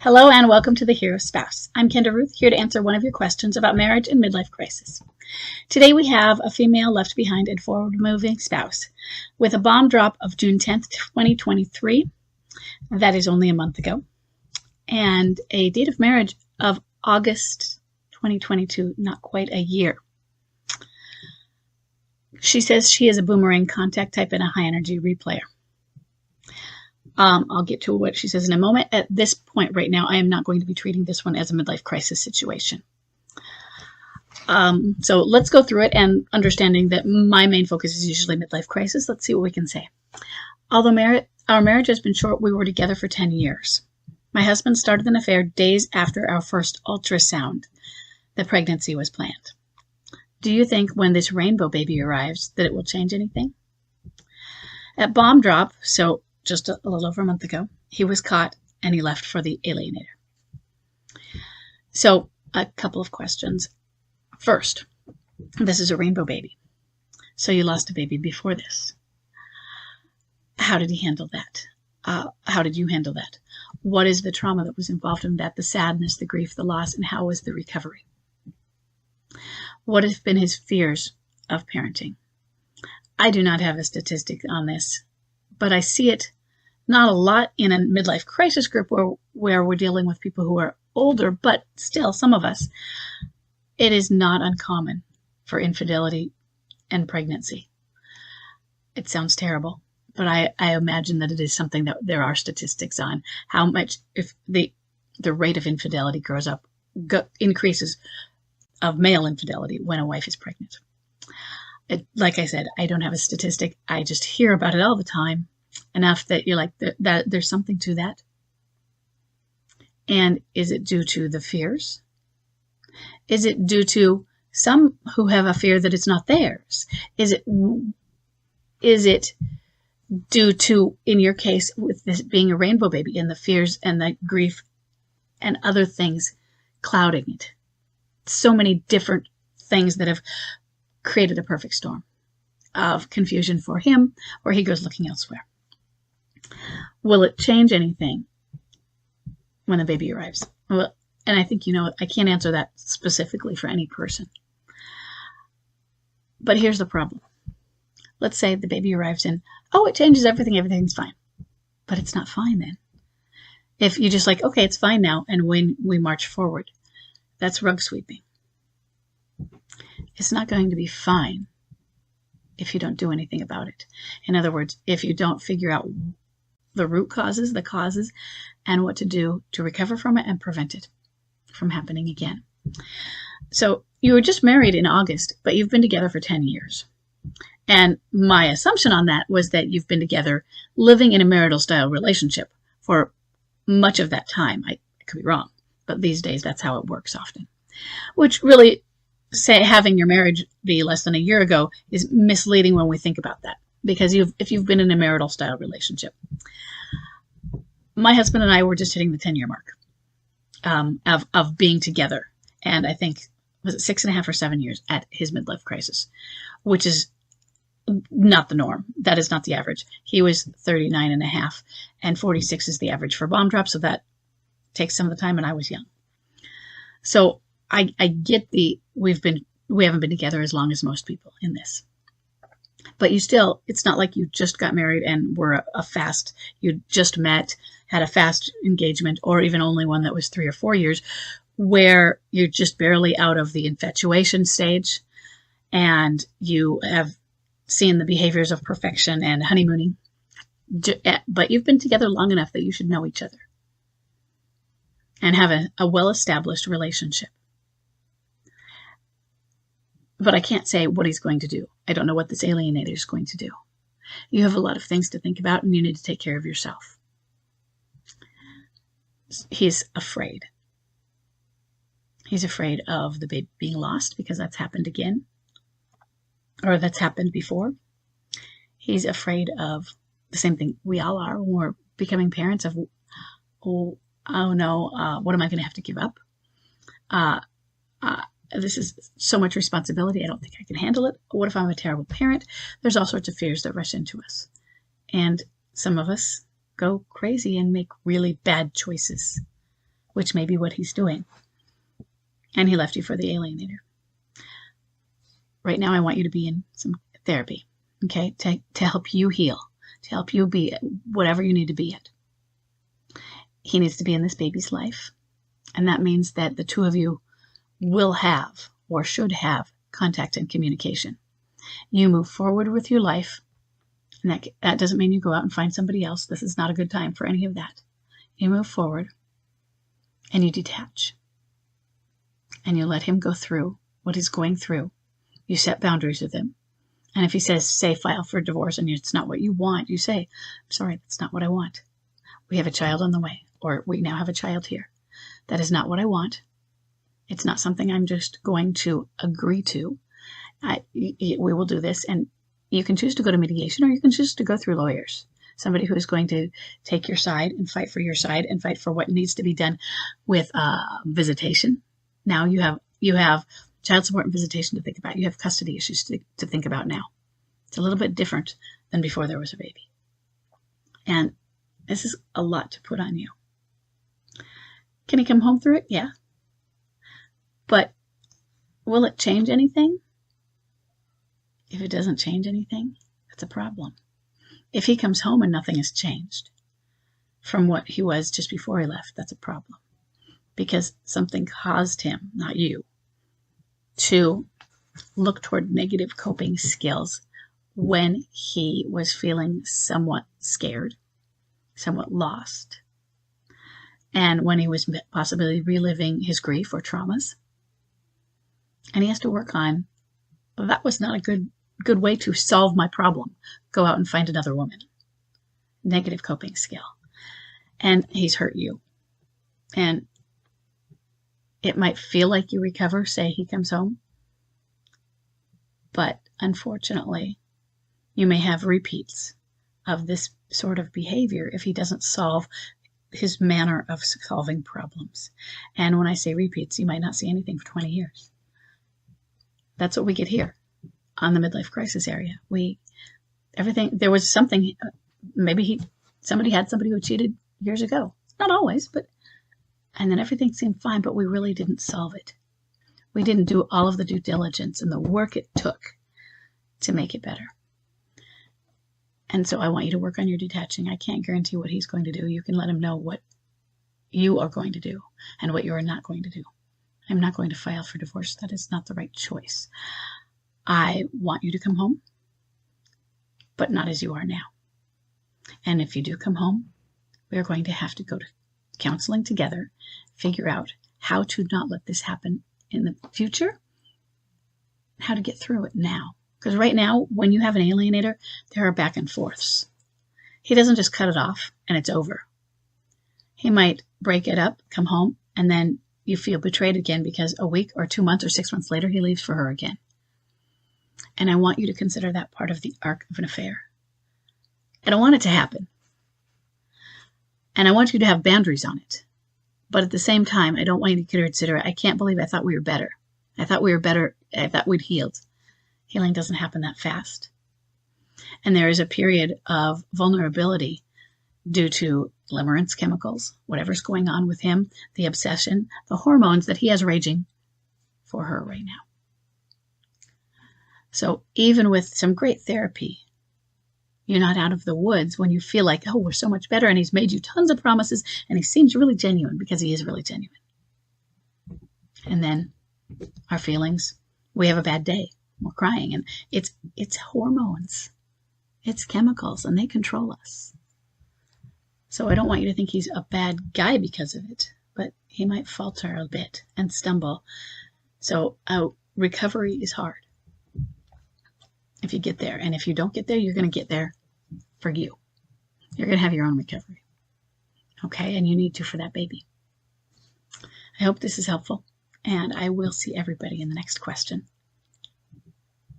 Hello and welcome to The Hero Spouse. I'm Kenda Ruth, here to answer one of your questions about marriage and midlife crisis. Today we have a female left behind and forward-moving spouse with a bomb drop of June 10th, 2023. That is only a month ago. And a date of marriage of August 2022, not quite a year. She says she is a boomerang contact type and a high-energy replayer. I'll get to what she says in a moment. At this point right now, I am not going to be treating this one as a midlife crisis situation. So let's go through it, and understanding that my main focus is usually midlife crisis. Let's see what we can say. Although our marriage has been short, we were together for 10 years. My husband started an affair days after our first ultrasound. The pregnancy was planned. Do you think when this rainbow baby arrives that it will change anything? At bomb drop, so just a little over a month ago, he was caught and he left for the alienator. So a couple of questions. First, this is a rainbow baby. So you lost a baby before this. How did he handle that? How did you handle that? What is the trauma that was involved in that? The sadness, the grief, the loss, and how was the recovery? What have been his fears of parenting? I do not have a statistic on this, but I see it not a lot in a midlife crisis group where we're dealing with people who are older, but still, some of us, it is not uncommon for infidelity and pregnancy. It sounds terrible, but I imagine that it is something that there are statistics on how much, if the rate of infidelity increases of male infidelity when a wife is pregnant. Like I said, I don't have a statistic. I just hear about it all the time, enough that you're like, that there's something to that. And is it due to the fears? Is it due to some who have a fear that it's not theirs? Is it due to, in your case, with this being a rainbow baby, and the fears and the grief and other things clouding it? So many different things that have created a perfect storm of confusion for him, or he goes looking elsewhere. Will it change anything when the baby arrives? Well, and I think, I can't answer that specifically for any person. But here's the problem. Let's say the baby arrives and, it changes everything, everything's fine. But it's not fine then. If you just like, okay, it's fine now, and when we march forward, that's rug sweeping. It's not going to be fine if you don't do anything about it. In other words, if you don't figure out the root causes, the causes, and what to do to recover from it and prevent it from happening again. So you were just married in August, but you've been together for 10 years. And my assumption on that was that you've been together living in a marital style relationship for much of that time. I could be wrong, but these days that's how it works often. Which really, having your marriage be less than a year ago is misleading when we think about that. Because if you've been in a marital style relationship. My husband and I were just hitting the 10-year mark of being together. And I think, was it 6.5 or 7 years at his midlife crisis, which is not the norm. That is not the average. He was 39.5, and 46 is the average for bomb drop. So that takes some of the time, and I was young. So I get we haven't been together as long as most people in this. But it's not like you just got married and were you just met, had a fast engagement, or even only one that was 3 or 4 years, where you're just barely out of the infatuation stage and you have seen the behaviors of perfection and honeymooning. But you've been together long enough that you should know each other and have a well-established relationship. But I can't say what he's going to do. I don't know what this alienator is going to do. You have a lot of things to think about, and you need to take care of yourself. He's afraid. He's afraid of the baby being lost because that's happened again, or that's happened before. He's afraid of the same thing we all are when we're becoming parents of, oh no, what am I going to have to give up? This is so much responsibility. I don't think I can handle it. What if I'm a terrible parent? There's all sorts of fears that rush into us. And some of us go crazy and make really bad choices. which may be what he's doing. And he left you for the alienator. Right now, I want you to be in some therapy, okay, to help you heal, to help you be whatever you need to be at. He needs to be in this baby's life. And that means that the two of you will have or should have contact and communication. You move forward with your life. And that doesn't mean you go out and find somebody else. This is not a good time for any of that. You move forward and you detach. And you let him go through what he's going through. You set boundaries with him. And if he says, say, file for divorce, and it's not what you want, you say, I'm sorry, that's not what I want. We have a child on the way, or we now have a child here. That is not what I want. It's not something I'm just going to agree to. We will do this, and you can choose to go to mediation, or you can choose to go through lawyers. Somebody who is going to take your side and fight for your side and fight for what needs to be done with visitation. Now you have child support and visitation to think about. You have custody issues to think about now. It's a little bit different than before there was a baby. And this is a lot to put on you. Can he come home through it? Yeah. But will it change anything? If it doesn't change anything, that's a problem. If he comes home and nothing has changed from what he was just before he left, that's a problem. Because something caused him, not you, to look toward negative coping skills when he was feeling somewhat scared, somewhat lost, and when he was possibly reliving his grief or traumas. And he has to work on, well, that was not a good way to solve my problem. Go out and find another woman. Negative coping skill. And he's hurt you. And it might feel like you recover, say he comes home. But unfortunately, you may have repeats of this sort of behavior if he doesn't solve his manner of solving problems. And when I say repeats, you might not see anything for 20 years. That's what we get here on the midlife crisis area. There was something, maybe somebody had somebody who cheated years ago. Not always, and then everything seemed fine, but we really didn't solve it. We didn't do all of the due diligence and the work it took to make it better. And so I want you to work on your detaching. I can't guarantee what he's going to do. You can let him know what you are going to do and what you are not going to do. I'm not going to file for divorce. That is not the right choice. I want you to come home, but not as you are now. And if you do come home, we are going to have to go to counseling together, figure out how to not let this happen in the future, how to get through it now. Because right now, when you have an alienator, there are back and forths. He doesn't just cut it off and it's over. He might break it up, come home, and then you feel betrayed again because a week or 2 months or 6 months later, he leaves for her again. And I want you to consider that part of the arc of an affair. I don't want it to happen. And I want you to have boundaries on it. But at the same time, I don't want you to consider it. I can't believe I thought we were better. I thought we were better. I thought we'd healed. Healing doesn't happen that fast. And there is a period of vulnerability due to limerence chemicals, whatever's going on with him, the obsession, the hormones that he has raging for her right now. So even with some great therapy, you're not out of the woods when you feel like, oh, we're so much better, and he's made you tons of promises, and he seems really genuine, because he is really genuine. And then our feelings, we have a bad day, we're crying, and it's hormones, it's chemicals, and they control us. So I don't want you to think he's a bad guy because of it, but he might falter a bit and stumble. So recovery is hard if you get there. And if you don't get there, you're going to get there for you. You're going to have your own recovery. Okay? And you need to for that baby. I hope this is helpful. And I will see everybody in the next question.